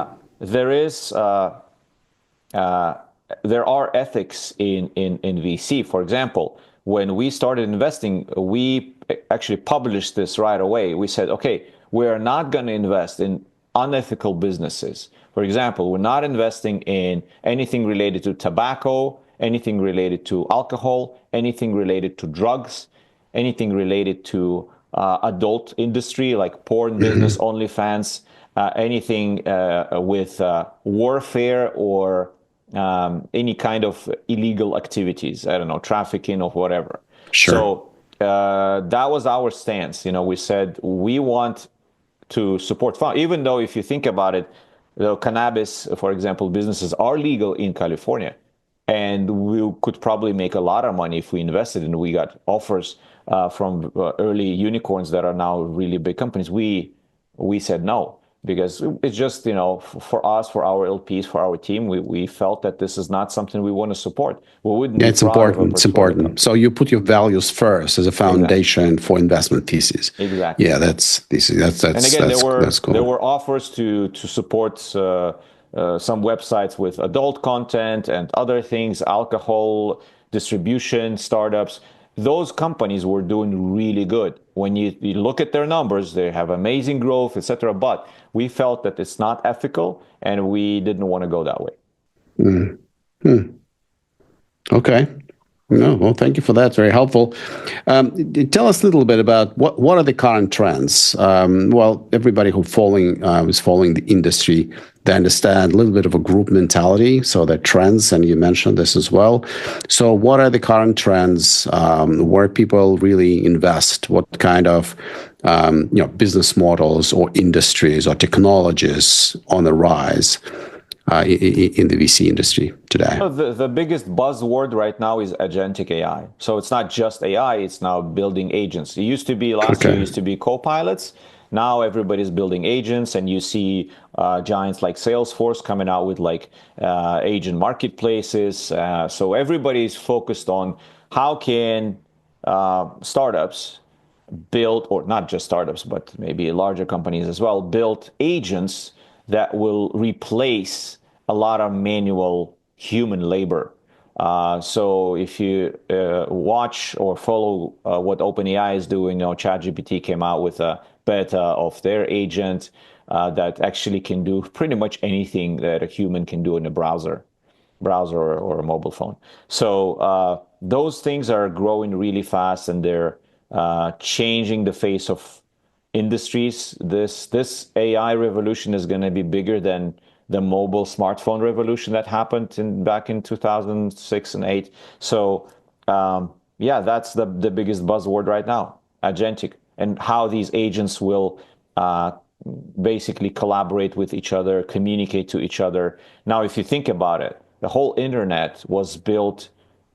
there are ethics in VC. For example, when we started investing, we actually published this right away. We said, okay, we are not going to invest in unethical businesses. For example, we're not investing in anything related to tobacco, anything related to alcohol, anything related to drugs, anything related to adult industry like porn business, OnlyFans, anything with warfare or any kind of illegal activities. I don't know, trafficking or whatever. Sure. So that was our stance. We said we want to support fun, even though if you think about it, cannabis, for example, businesses are legal in California. And we could probably make a lot of money if we invested and we got offers from early unicorns that are now really big companies. We said no, because it's just, for us, for our LPs, for our team, we felt that this is not something we want to support. We wouldn't be it's important. It's important. So you put your values first as a foundation for investment thesis. Exactly. Yeah, that's and again, that's cool. There were offers to support some websites with adult content and other things, alcohol distribution startups. those companies were doing really good. When you look at their numbers, they have amazing growth, etc. But we felt that it's not ethical, and we didn't want to go that way. Okay. No, well, thank you for that. Very helpful. Tell us a little bit about what are the current trends. Well, everybody who is following the industry, they understand a little bit of a group mentality. So the trends, and you mentioned this as well. So what are the current trends? Where people really invest? What kind of business models or industries or technologies on the rise in the VC industry today? So the biggest buzzword right now is agentic AI. So it's not just AI, it's now building agents. It used to be last year, used to be co-pilots. Now everybody's building agents, and you see giants like Salesforce coming out with like agent marketplaces. So everybody's focused on how can startups build, or not just startups, but maybe larger companies as well, build agents that will replace a lot of manual human labor. So if you watch or follow what OpenAI is doing, ChatGPT came out with a beta of their agent that actually can do pretty much anything that a human can do in a browser or a mobile phone. So those things are growing really fast, and they're changing the face of industries. This AI revolution is going to be bigger than the mobile smartphone revolution that happened back in 2006 and 8. So yeah, that's the biggest buzzword right now, agentic, and how these agents will basically collaborate with each other, communicate to each other. Now, if you think about it, the whole internet was built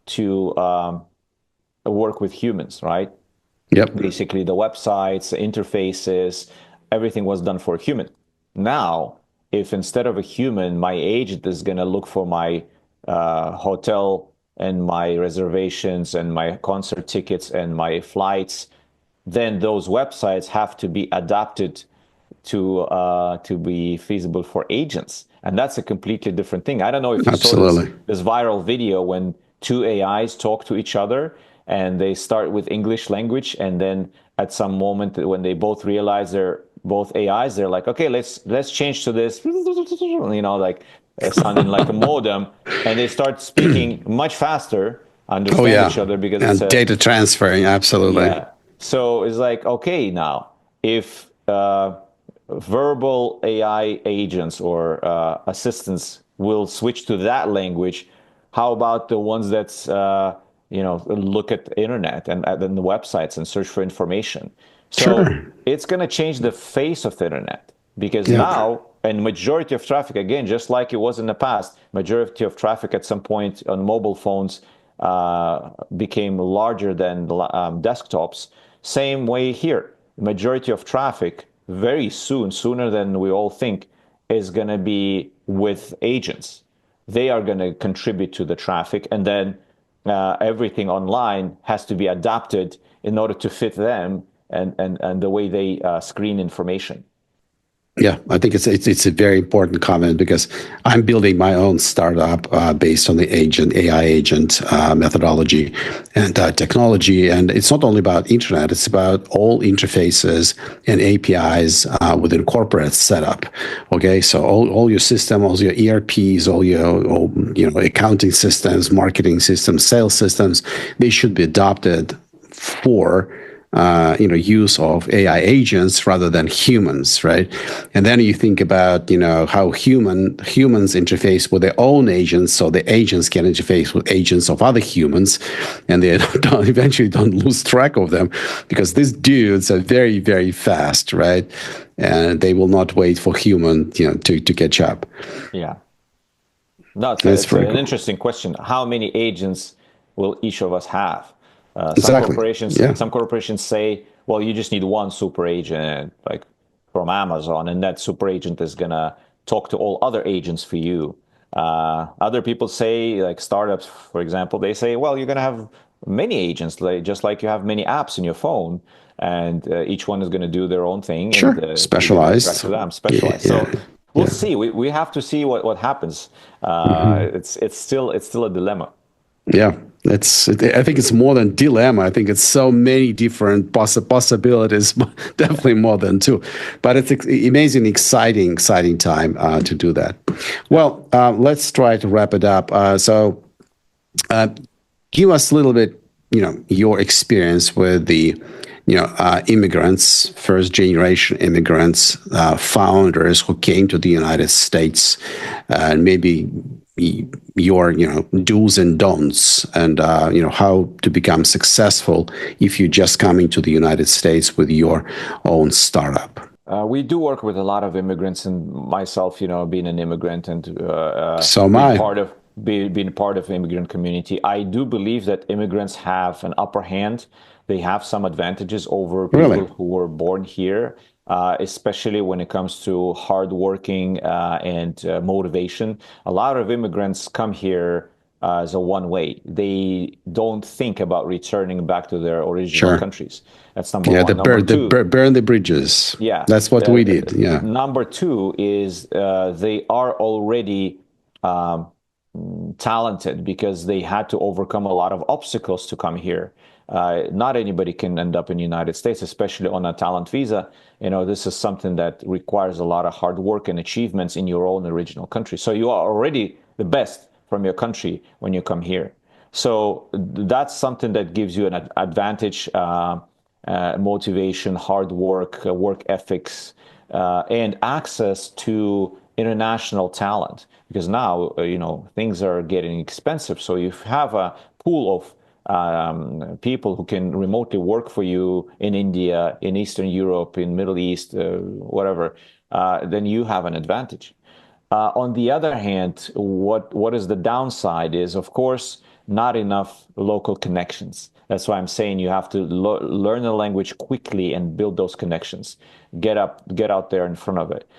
to work with humans, right? Yep. Basically, the websites, the interfaces, everything was done for a human. Now, if instead of a human, my agent is going to look for my hotel and my reservations and my concert tickets and my flights, then those websites have to be adapted to be feasible for agents, and that's a completely different thing. I don't know if you saw Absolutely. this viral video when two AIs talk to each other, and they start with English language, and then at some moment when they both realize they're both AIs, they're like, okay, let's change to this, like sounding like a modem, and they start speaking much faster, Oh understand yeah, each other because it's and a data transferring. Absolutely. yeah. So it's like, okay, now if verbal AI agents or assistants will switch to that language, how about the ones that look at the internet and then the websites and search for information? So Sure. it's going to change the face of the internet, because Yeah. now, and majority of traffic, again, just like it was in the past, majority of traffic at some point on mobile phones became larger than desktops. Same way here. Majority of traffic very soon, sooner than we all think, is going to be with agents. They are going to contribute to the traffic, and then everything online has to be adapted in order to fit them and the way they screen information. Yeah, I think it's a very important comment because I'm building my own startup based on the AI agent methodology and technology, and it's not only about internet; it's about all interfaces and APIs within corporate setup. Okay, so all your system, all your ERPs, all accounting systems, marketing systems, sales systems, they should be adopted for use of AI agents rather than humans, right? And then you think about how humans interface with their own agents, so the agents can interface with agents of other humans, and they eventually don't lose track of them because these dudes are very, very fast, right? And they will not wait for human to catch up. Yeah. No, That's it's very an cool. interesting question. How many agents will each of us have? Exactly. Yeah. Some corporations say, well, you just need one super agent, like from Amazon, and that super agent is gonna talk to all other agents for you. Other people say, like startups, for example, they say, well, you're gonna have many agents, just like you have many apps in your phone, and each one is gonna do their own thing, and Sure. you're gonna interact Specialized. with them, Yeah. specialized. Yeah. So we'll Yeah. see. We have to see what happens. Mm-hmm. It's still a dilemma. Yeah. I think it's more than dilemma. I think it's so many different possibilities, definitely more than two. But it's amazing, exciting time to do that. Well, let's try to wrap it up. So give us a little bit, your experience with the, immigrants, first generation immigrants, founders who came to the United States, and maybe your, do's and don'ts, and how to become successful if you're just coming to the United States with your own startup. We do work with a lot of immigrants, and myself, being an immigrant and So am being I. being part of the immigrant community, I do believe that immigrants have an upper hand. They have some advantages over people Really? who were born here, especially when it comes to hardworking and motivation. A lot of immigrants come here as a one way. They don't think about returning back to their original Sure. countries. That's number Yeah, one. Number two, burn the bridges. yeah. That's what we did. Yeah. Number two is they are already um, talented because they had to overcome a lot of obstacles to come here. Not anybody can end up in the United States, especially on a talent visa. This is something that requires a lot of hard work and achievements in your own original country. So you are already the best from your country when you come here. So that's something that gives you an advantage. Motivation, hard work, work ethics, and access to international talent. Because now, things are getting expensive. So you have a pool of people who can remotely work for you in India, in Eastern Europe, in Middle East, whatever. Then you have an advantage. On the other hand, what is the downside is, of course, not enough local connections. That's why I'm saying you have to learn the language quickly and build those connections. Get out there in front of it.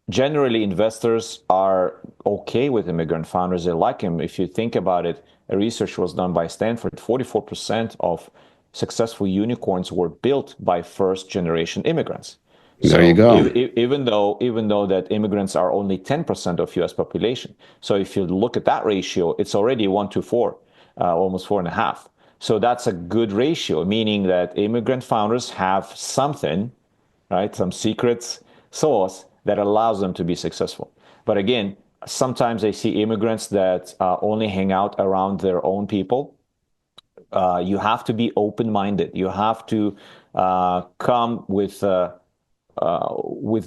Generally, investors are okay with immigrant founders. They like them. If you think about it, a research was done by Stanford. 44% of successful unicorns were built by first-generation immigrants. There you So go. even though that immigrants are only 10% of U.S. population, so if you look at that ratio, it's already 1 to 4, almost 4.5. So that's a good ratio, meaning that immigrant founders have something, right, some secret sauce that allows them to be successful. But again, sometimes I see immigrants that only hang out around their own people. You have to be open-minded. You have to come with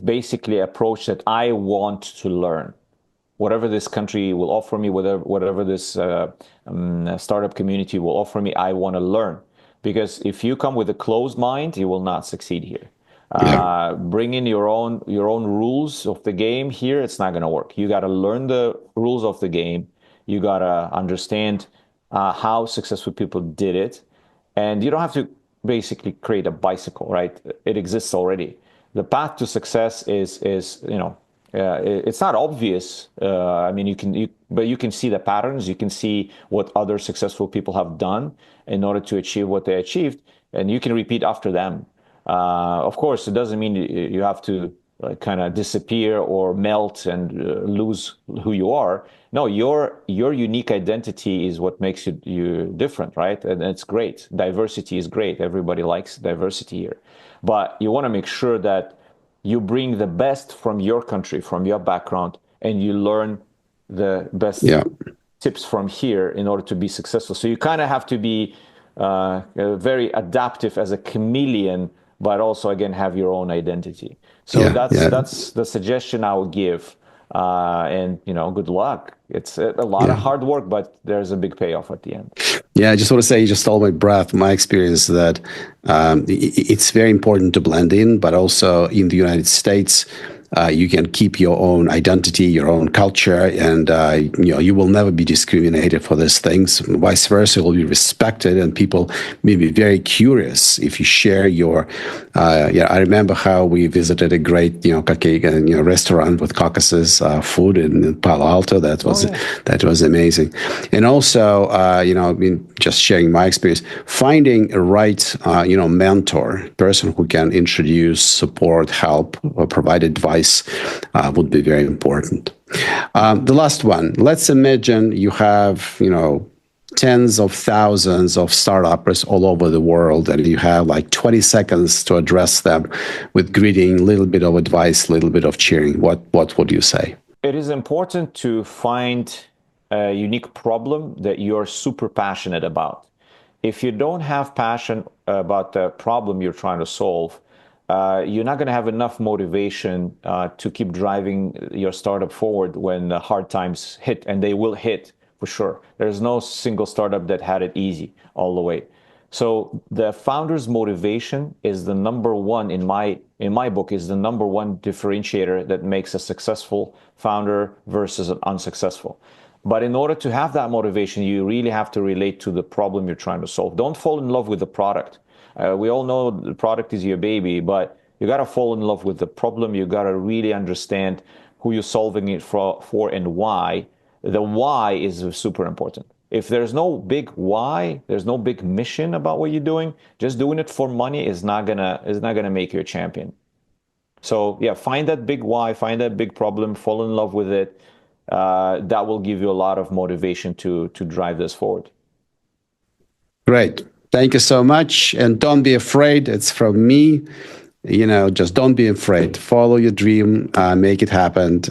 basically approach that I want to learn. Whatever this country will offer me, whatever this startup community will offer me, I want to learn. Because if you come with a closed mind, you will not succeed here. Yeah. Bring in your own rules of the game here. It's not going to work. You got to learn the rules of the game. You got to understand how successful people did it, and you don't have to basically create a bicycle, right? It exists already. The path to success is it's not obvious. I mean, but you can see the patterns. You can see what other successful people have done in order to achieve what they achieved, and you can repeat after them. Of course, it doesn't mean you have to kind of disappear or melt and lose who you are. No, your unique identity is what makes you different, right? And it's great. Diversity is great. Everybody likes diversity here. But you want to make sure that you bring the best from your country, from your background, and you learn the best Yeah. tips from here in order to be successful. So you kind of have to be very adaptive as a chameleon, but also again have your own identity. So Yeah. that's Yeah. that's the suggestion I would give. And good luck. It's a lot of Yeah. hard work, but there's a big payoff at the end. Yeah, I just want to say, you just stole my breath. My experience that it's very important to blend in, but also in the United States, you can keep your own identity, your own culture, and you will never be discriminated for these things. Vice versa, you will be respected, and people may be very curious if you share your. I remember how we visited a great restaurant with Caucasus food in Palo Alto. That was amazing, and also just sharing my experience, finding a right mentor, person who can introduce, support, help, or provide advice would be very important. The last one, let's imagine you have tens of thousands of startups all over the world, and you have like 20 seconds to address them with greeting, a little bit of advice, a little bit of cheering, what would you say? It is important to find a unique problem that you're super passionate about. If you don't have passion about the problem you're trying to solve, you're not going to have enough motivation to keep driving your startup forward when the hard times hit, and they will hit for sure. There's no single startup that had it easy all the way. So the founder's motivation is the number one in my book, is the number one differentiator that makes a successful founder versus an unsuccessful. But in order to have that motivation, you really have to relate to the problem you're trying to solve. Don't fall in love with the product. We all know the product is your baby, but you got to fall in love with the problem. You got to really understand who you're solving it for and why. The why is super important. If there's no big why, there's no big mission about what you're doing, just doing it for money is not gonna make you a champion. So yeah, find that big why, find that big problem, fall in love with it. That will give you a lot of motivation to drive this forward. Great. Thank you so much. And don't be afraid. It's from me. Just don't be afraid. Follow your dream, make it happen.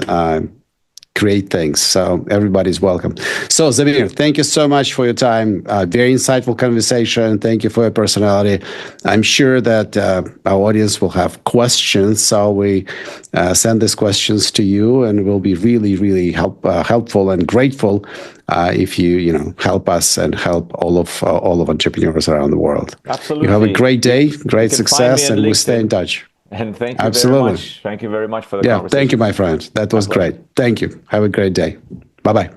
Great things. So everybody's welcome. So Zamir, thank you so much for your time. Very insightful conversation. Thank you for your personality. I'm sure that our audience will have questions. So we send these questions to you, and we'll be really, really helpful and grateful if you help us and help all of entrepreneurs around the world. Absolutely. You have a great day, great success, and we stay in touch. And thank you very much. Thank you very much for the conversation. Thank you, my friend. That was great. Thank you. Have a great day. Bye-bye.